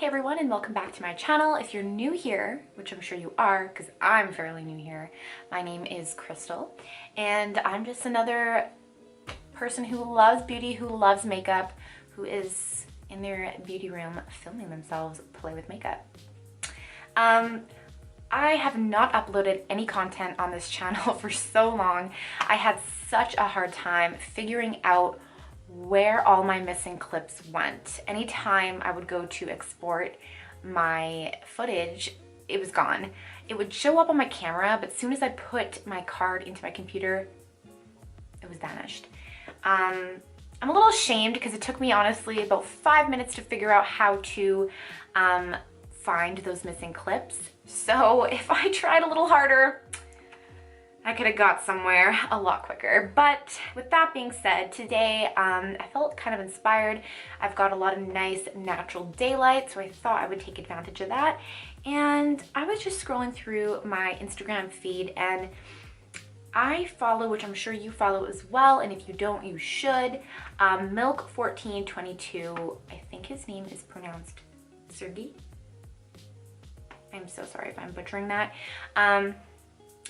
Hey everyone, and welcome back to my channel. If you're new here, which I'm sure you are because I'm fairly new here, my name is Krystal and I'm just another person who loves beauty, who loves makeup, who is in their beauty room filming themselves play with makeup. I have not uploaded any content on this channel for so long. I had such a hard time figuring out where all my missing clips went. Anytime I would go to export my footage, it was gone. It would show up on my camera, but as soon as I put my card into my computer, it was vanished. I'm a little ashamed because it took me honestly about 5 minutes to figure out how to find those missing clips. So if I tried a little harder, I could have got somewhere a lot quicker. But with that being said, today I felt kind of inspired. I've got a lot of nice natural daylight, so I thought I would take advantage of that. And I was just scrolling through my Instagram feed and I follow, which I'm sure you follow as well, and if you don't, you should, Milk1422. I think his name is pronounced SERGEY. I'm so sorry if I'm butchering that.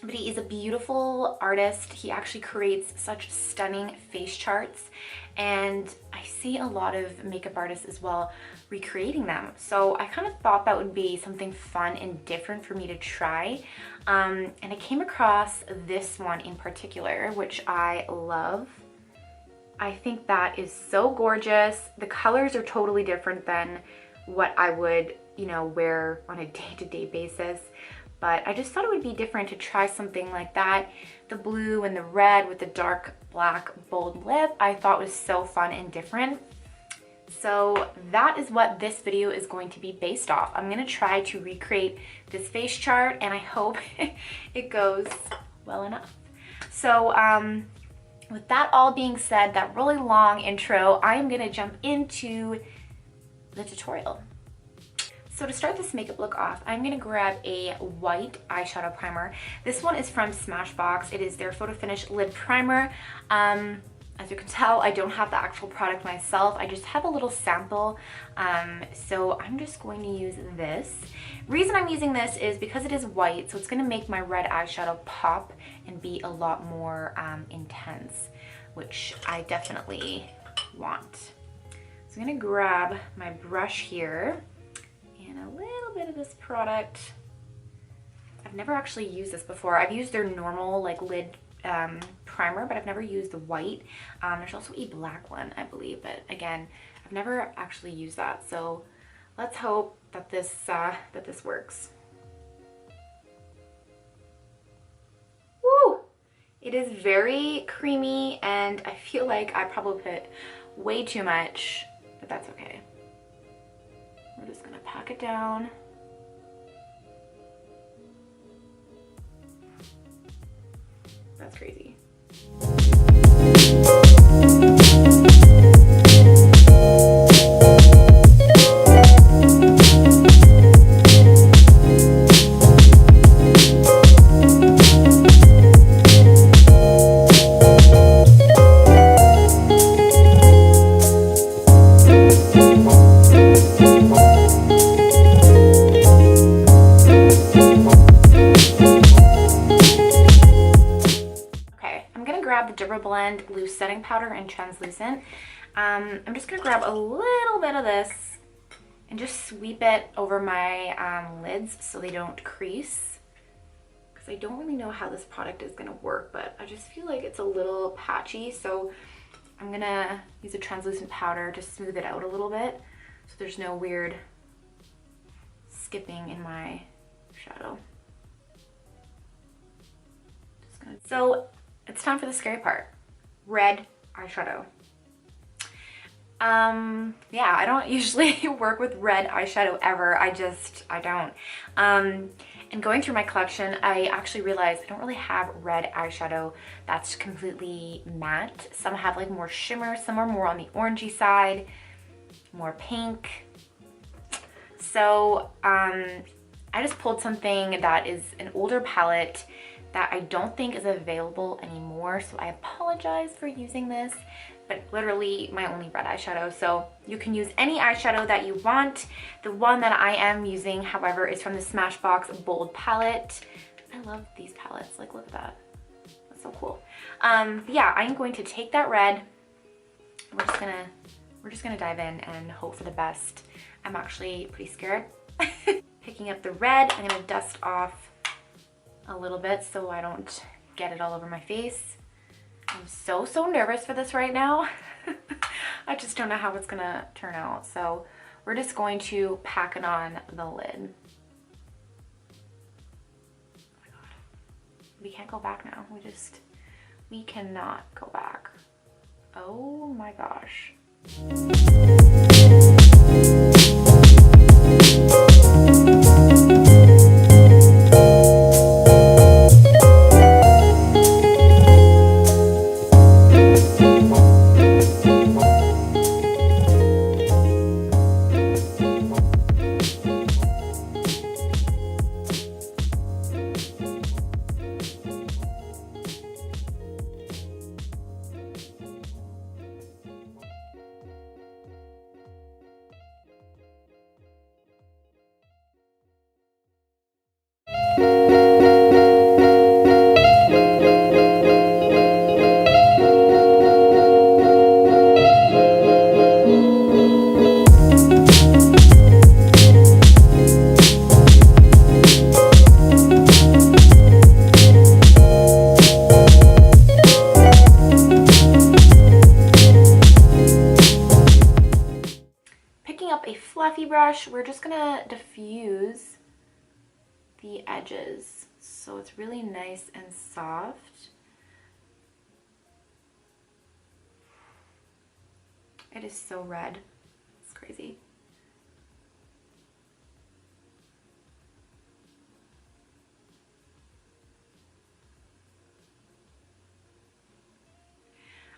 But he is a beautiful artist. He actually creates such stunning face charts, and I see a lot of makeup artists as well recreating them. So I kind of thought that would be something fun and different for me to try. And I came across this one in particular, which I love. I think that is so gorgeous. The colors are totally different than what I would, wear on a day-to-day basis. But I just thought it would be different to try something like that. The blue and the red with the dark black bold lip, I thought was so fun and different. So that is what this video is going to be based off. I'm gonna try to recreate this face chart and I hope it goes well enough. So with that all being said, that really long intro, I'm gonna jump into the tutorial. So to start this makeup look off, I'm gonna grab a white eyeshadow primer. This one is from Smashbox. It is their Photo Finish Lid Primer. As you can tell, I don't have the actual product myself. I just have a little sample. So I'm just going to use this. Reason I'm using this is because it is white, so it's gonna make my red eyeshadow pop and be a lot more intense, which I definitely want. So I'm gonna grab my brush here and a little bit of this product. I've never actually used this before. I've used their normal lid primer, but I've never used the white. There's also a black one, I believe, but again, I've never actually used that. So let's hope that this works. Woo! It is very creamy, and I feel like I probably put way too much, but that's okay. We're just gonna pack it down. That's crazy. Blend loose setting powder and translucent. I'm just gonna grab a little bit of this and just sweep it over my lids so they don't crease, because I don't really know how this product is gonna work, but I just feel like it's a little patchy, so I'm gonna use a translucent powder to smooth it out a little bit so there's no weird skipping in my shadow. So it's time for the scary part. Red eyeshadow. Yeah, I don't usually work with red eyeshadow ever. I don't. And going through my collection, I actually realized I don't really have red eyeshadow that's completely matte. Some have more shimmer, some are more on the orangey side, more pink. So I just pulled something that is an older palette that I don't think is available anymore, so I apologize for using this. but literally my only red eyeshadow. So you can use any eyeshadow that you want. The one that I am using, however, is from the Smashbox Bold palette. I love these palettes. Like, look at that. That's so cool. Yeah, I'm going to take that red. We're just gonna dive in and hope for the best. I'm actually pretty scared. Picking up the red, I'm gonna dust off a little bit so I don't get it all over my face. I'm so nervous for this right now. I just don't know how it's gonna turn out. So we're just going to pack it on the lid. Oh my God. We can't go back now. We cannot go back. Oh my gosh. Fluffy brush, we're just gonna diffuse the edges so it's really nice and soft. It is so red, it's crazy.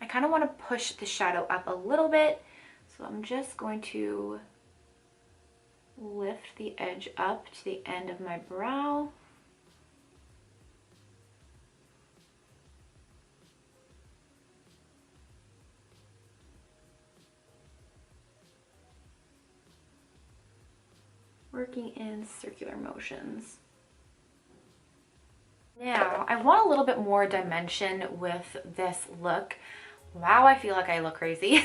I kind of want to push the shadow up a little bit, so I'm just going to lift the edge up to the end of my brow. Working in circular motions. Now, I want a little bit more dimension with this look. Wow, I feel like I look crazy.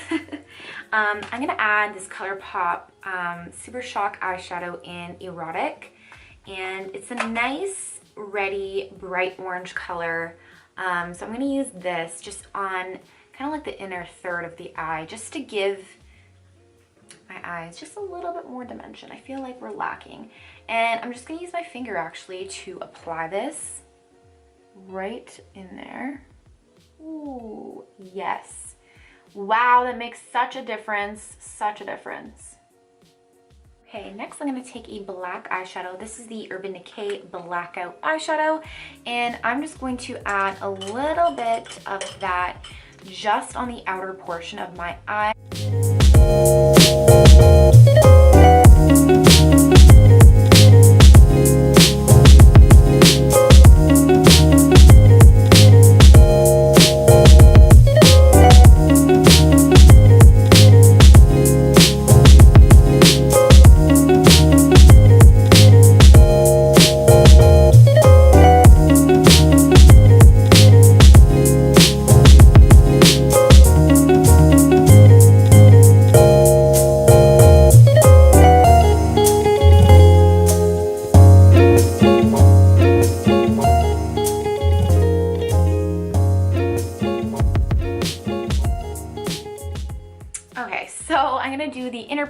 I'm gonna add this ColourPop Super Shock eyeshadow in Erotic, and it's a nice, ready, bright orange color. So I'm gonna use this just on kind of like the inner third of the eye, just to give my eyes just a little bit more dimension. I feel like we're lacking. And I'm just gonna use my finger actually to apply this right in there. Ooh, yes. Wow, that makes such a difference, such a difference. Okay, next I'm gonna take a black eyeshadow. This is the Urban Decay Blackout eyeshadow, and I'm just going to add a little bit of that just on the outer portion of my eye.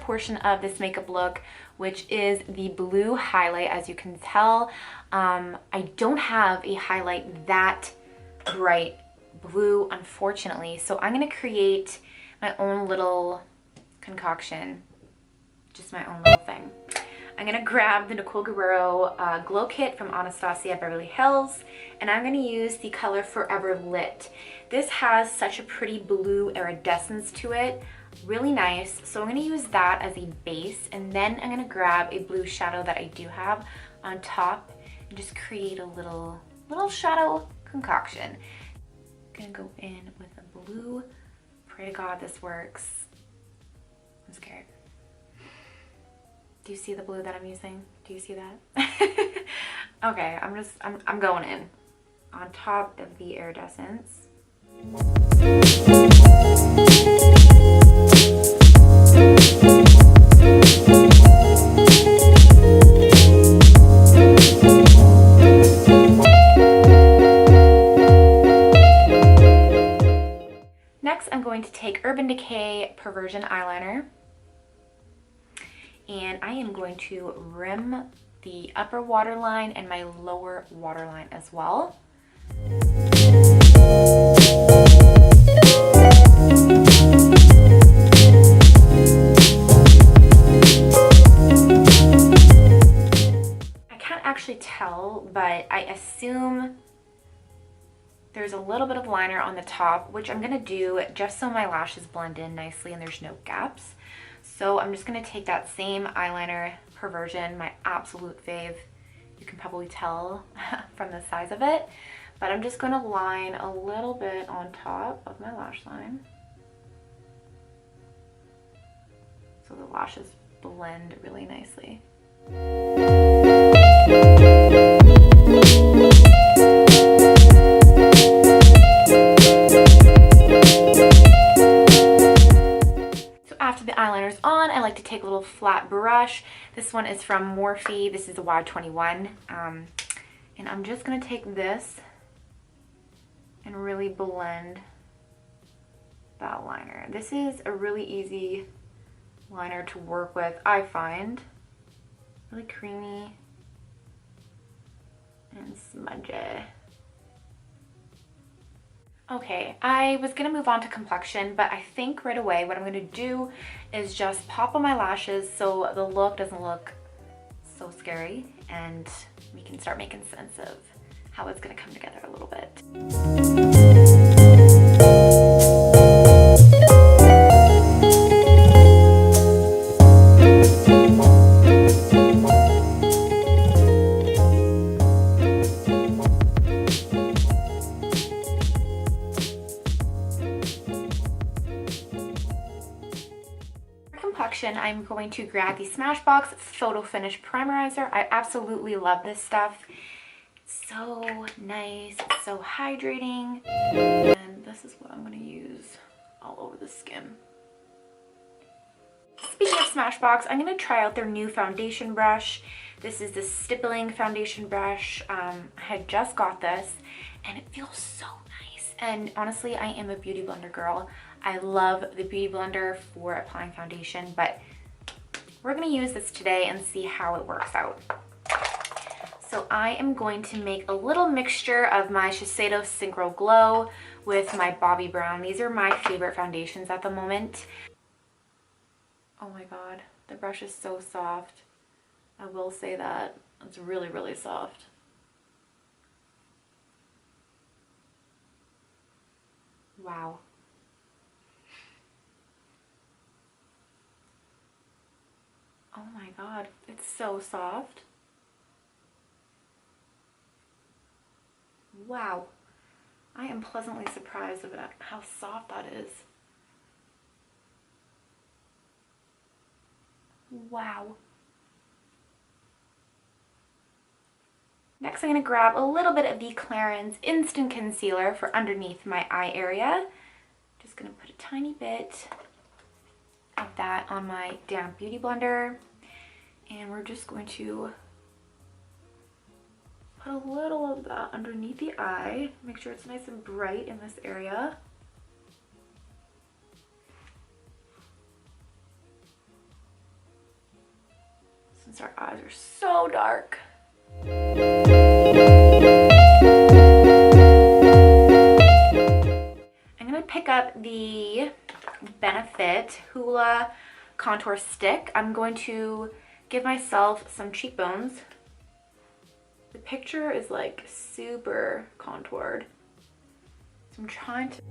Portion of this makeup look, which is the blue highlight. As you can tell, I don't have a highlight that bright blue, unfortunately, so I'm going to create my own little concoction, just my own little thing. I'm going to grab the Nicole Guerrero Glow Kit from Anastasia Beverly Hills, and I'm going to use the color Forever Lit. This has such a pretty blue iridescence to it. Really nice. So I'm going to use that as a base, and then I'm going to grab a blue shadow that I do have on top and just create a little shadow concoction. I'm going to go in with a blue Pray to God this works. I'm scared. Do you see the blue that I'm using? Do you see that? Okay, I'm going in on top of the iridescence. Next, I'm going to take Urban Decay Perversion eyeliner, and I am going to rim the upper waterline and my lower waterline as well. I can't actually tell, but I assume there's a little bit of liner on the top, which I'm gonna do just so my lashes blend in nicely and there's no gaps. So I'm just gonna take that same eyeliner, Perversion, my absolute fave. You can probably tell from the size of it, but I'm just gonna line a little bit on top of my lash line so the lashes blend really nicely. After the eyeliner's on, I like to take a little flat brush. This one is from Morphe. This is a Y21. And I'm just going to take this and really blend that liner. This is a really easy liner to work with, I find. Really creamy and smudgy. Okay, I was gonna move on to complexion, but I think right away what I'm gonna do is just pop on my lashes so the look doesn't look so scary, and we can start making sense of how it's gonna come together a little bit. I'm going to grab the Smashbox Photo Finish Primerizer. I absolutely love this stuff. It's so nice, it's so hydrating, and this is what I'm going to use all over the skin. Speaking of Smashbox, I'm going to try out their new foundation brush. This is the stippling foundation brush. I had just got this, and it feels so nice. And honestly, I am a Beauty Blender girl. I love the Beauty Blender for applying foundation, but we're gonna use this today and see how it works out. So I am going to make a little mixture of my Shiseido Synchro Glow with my Bobbi Brown. These are my favorite foundations at the moment. Oh my God, the brush is so soft. I will say that. It's really, really soft. Wow. Oh my God, it's so soft. Wow. I am pleasantly surprised about how soft that is. Wow. Next, I'm going to grab a little bit of the Clarins Instant Concealer for underneath my eye area. Just going to put a tiny bit of that on my damp Beauty Blender, and we're just going to put a little of that underneath the eye. Make sure it's nice and bright in this area. Since our eyes are so dark. I'm gonna pick up the Benefit Hoola Contour Stick. I'm going to give myself some cheekbones. The picture is like super contoured, so I'm trying to...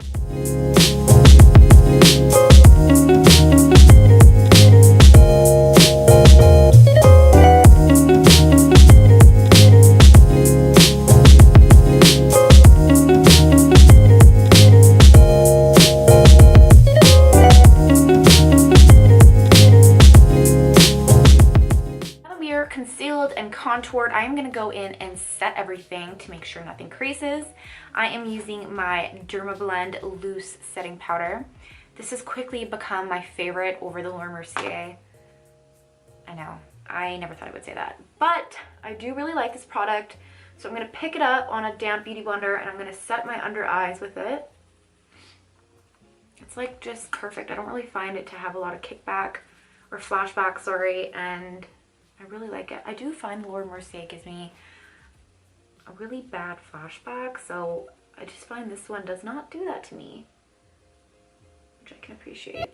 they're concealed and contoured, I am going to go in and set everything to make sure nothing creases. I am using my Dermablend Loose Setting Powder. This has quickly become my favorite over the Laura Mercier. I know, I never thought I would say that, but I do really like this product. So I'm going to pick it up on a damp beauty blender and I'm going to set my under eyes with it. It's like just perfect. I don't really find it to have a lot of kickback or flashback, sorry, and I really like it. I do find Laura Mercier gives me a really bad flashback, so I just find this one does not do that to me, which I can appreciate.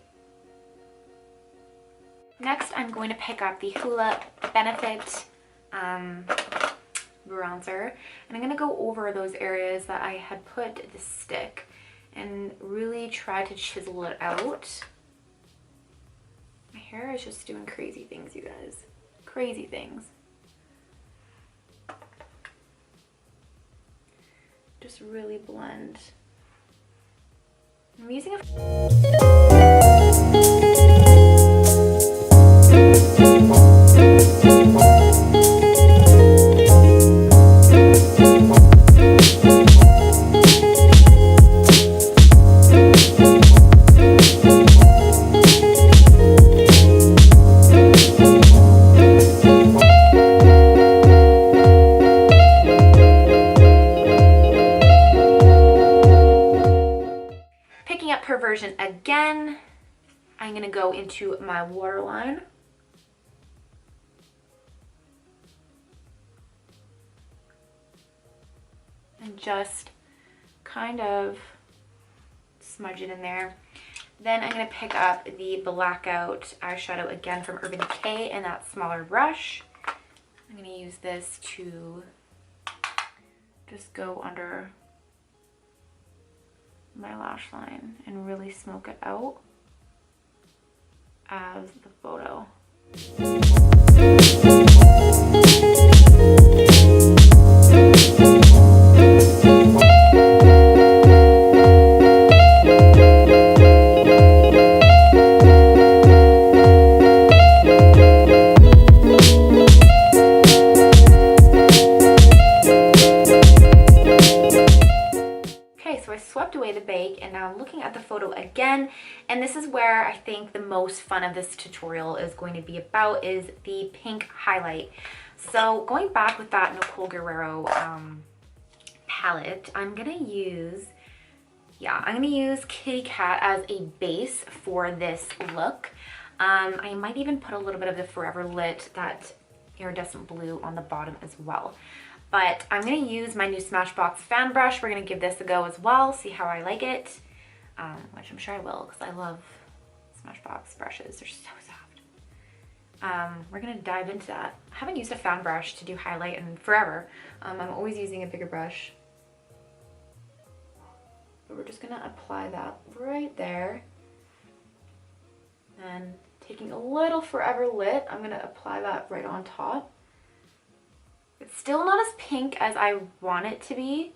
Next, I'm going to pick up the Hoola Benefit bronzer, and I'm going to go over those areas that I had put the stick and really try to chisel it out. My hair is just doing crazy things, you guys. Crazy things. Just really blend. I'm using picking up her version again. I'm gonna go into my waterline. And just kind of smudge it in there. Then I'm going to pick up the Blackout eyeshadow again from Urban Decay in that smaller brush. I'm going to use this to just go under my lash line and really smoke it out as the photo. And now I'm looking at the photo again, and this is where I think the most fun of this tutorial is going to be about, is the pink highlight. So going back with that Nicole Guerrero palette, I'm gonna use Kitty Cat as a base for this look. I might even put a little bit of the Forever Lit, that iridescent blue, on the bottom as well. But I'm going to use my new Smashbox fan brush. We're going to give this a go as well, see how I like it, which I'm sure I will because I love Smashbox brushes. They're so soft. We're going to dive into that. I haven't used a fan brush to do highlight in forever. I'm always using a bigger brush. But we're just going to apply that right there. And taking a little Forever Lit, I'm going to apply that right on top. It's still not as pink as I want it to be,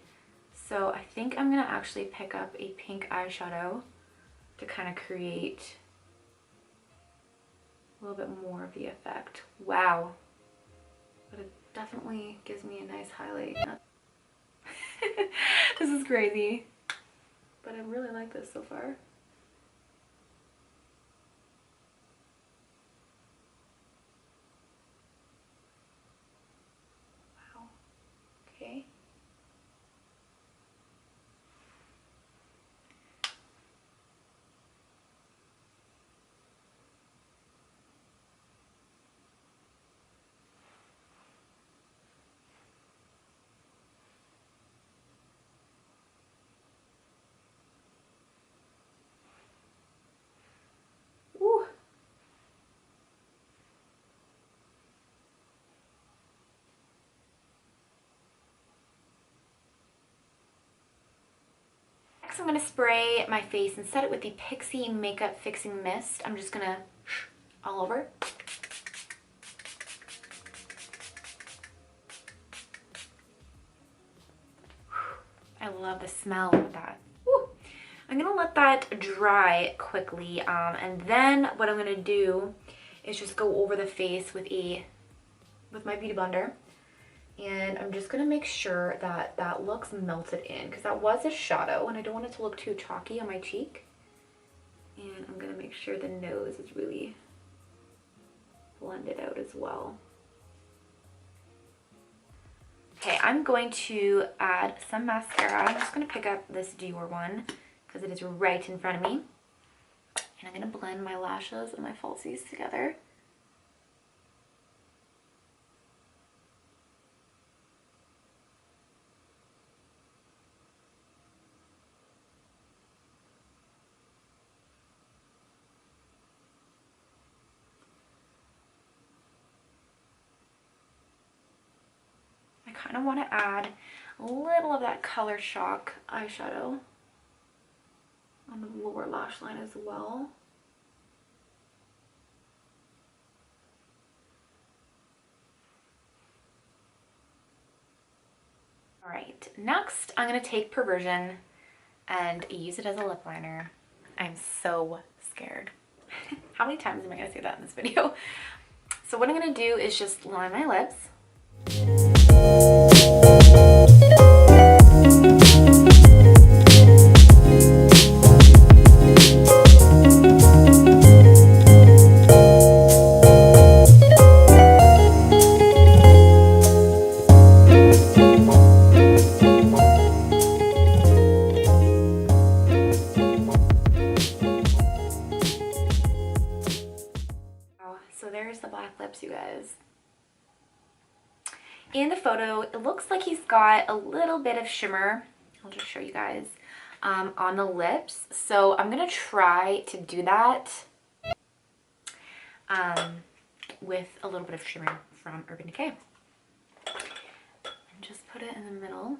so I think I'm going to actually pick up a pink eyeshadow to kind of create a little bit more of the effect. Wow. But it definitely gives me a nice highlight. This is crazy, but I really like this so far. Okay. Ooh. Next, I'm going to spray my face and set it with the Pixie Makeup Fixing Mist. I'm just going to all over. I love the smell of that. Woo. I'm going to let that dry quickly, and then what I'm going to do is just go over the face with a with my Beauty Blender. And I'm just gonna make sure that that looks melted in, because that was a shadow and I don't want it to look too chalky on my cheek. And I'm gonna make sure the nose is really blended out as well. Okay, I'm going to add some mascara. I'm just gonna pick up this Dior one because it is right in front of me. And I'm gonna blend my lashes and my falsies together. I kind of want to add a little of that Color Shock eyeshadow on the lower lash line as well. All right, next I'm going to take Perversion and use it as a lip liner. I'm so scared. How many times am I going to say that in this video? So what I'm going to do is just line my lips. So there's the black lips, you guys. In the photo, it looks like he's got a little bit of shimmer. I'll just show you guys on the lips. So I'm gonna try to do that with a little bit of shimmer from Urban Decay. And just put it in the middle.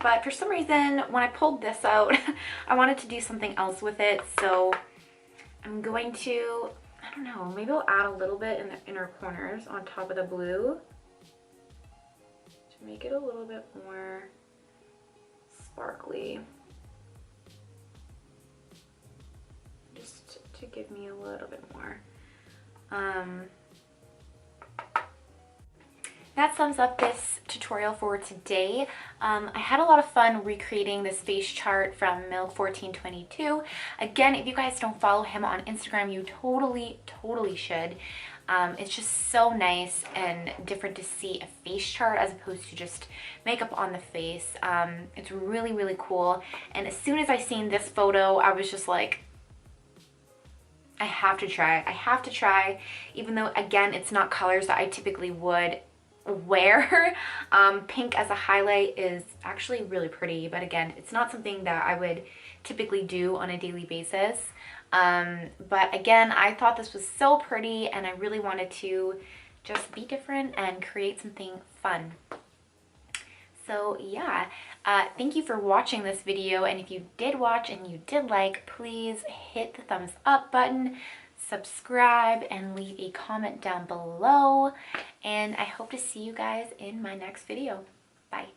But for some reason, when I pulled this out, I wanted to do something else with it. So I'm going to, I don't know, maybe I'll add a little bit in the inner corners on top of the blue to make it a little bit more sparkly. Just to give me a little bit more. That sums up this tutorial for today. I had a lot of fun recreating this face chart from Milk1422. Again, if you guys don't follow him on Instagram, you totally should. It's just so nice and different to see a face chart as opposed to just makeup on the face. It's really cool. And as soon as I seen this photo, I was just like, I have to try. I have to try, even though, again, it's not colors that I typically would wear. Pink as a highlight is actually really pretty, but again, it's not something that I would typically do on a daily basis. But again, I thought this was so pretty and I really wanted to just be different and create something fun. So yeah, thank you for watching this video, and if you did watch and you did like, please hit the thumbs up button, subscribe, and leave a comment down below, and I hope to see you guys in my next video. Bye.